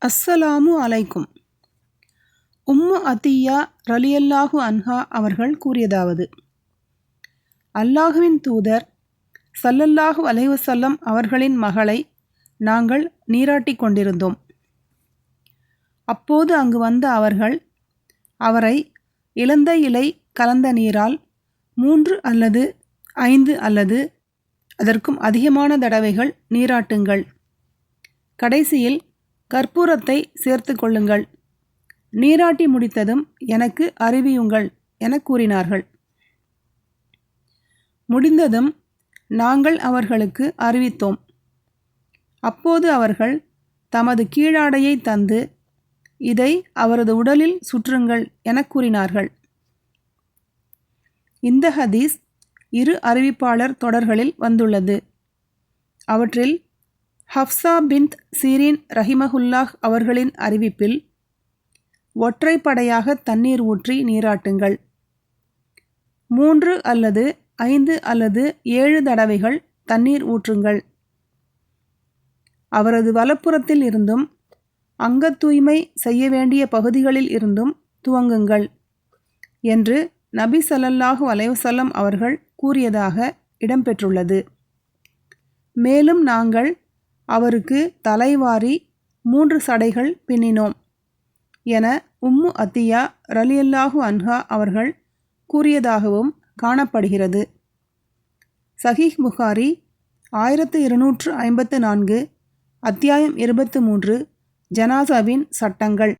அஸ்ஸலாமு அலைக்கும். உம்மு அத்தியா ரலியல்லாஹு அன்ஹா அவர்கள் கூறியதாவது: அல்லாஹுவின் தூதர் ஸல்லல்லாஹு அலைஹி வஸல்லம் அவர்களின் மகளை நாங்கள் நீராட்டி கொண்டிருந்தோம். அப்போது அங்கு வந்த அவர்கள் அவரை இலந்த இலை கலந்த நீரால் 3 அல்லது 5 அல்லது அதற்கும் அதிகமான தடவைகள் நீராட்டுங்கள். கடைசியில் கற்பூரத்தை சேர்த்து கொள்ளுங்கள். நீராட்டி முடித்ததும் எனக்கு அறிவியுங்கள் என கூறினார்கள். முடிந்ததும் நாங்கள் அவர்களுக்கு அறிவித்தோம். அப்போது அவர்கள் தமது கீழாடையை தந்து இதை அவரது உடலில் சுற்றுங்கள் என கூறினார்கள். இந்த ஹதீஸ் 2 அறிவிப்பாளர் தொடர்களில் வந்துள்ளது. அவற்றில் ஹஃப்ஸா பின்த் சீரின் ரஹிமஹுல்லாஹ் அவர்களின் அறிவிப்பில் ஒற்றைப்படையாக தண்ணீர் ஊற்றி நீராட்டுங்கள். 3 அல்லது 5 அல்லது 7 தடவைகள் தண்ணீர் ஊற்றுங்கள். அவரது வலப்புறத்தில் இருந்தும் அங்கத் தூய்மை செய்ய வேண்டிய பகுதிகளில் இருந்தும் துவங்குங்கள் என்று நபி ஸல்லல்லாஹு அலைஹி வஸல்லம் அவர்கள் கூறியதாக இடம்பெற்றுள்ளது. மேலும் நாங்கள் அவருக்கு தலைவாரி 3 சடைகள் பின்னினோம் என உம்மு அத்தியா ரலியல்லாஹு அன்ஹா அவர்கள் கூறியதாகவும் காணப்படுகிறது. சஹீஹ் புகாரி 1254, அத்தியாயம் 23, ஜனாசாவின் சட்டங்கள்.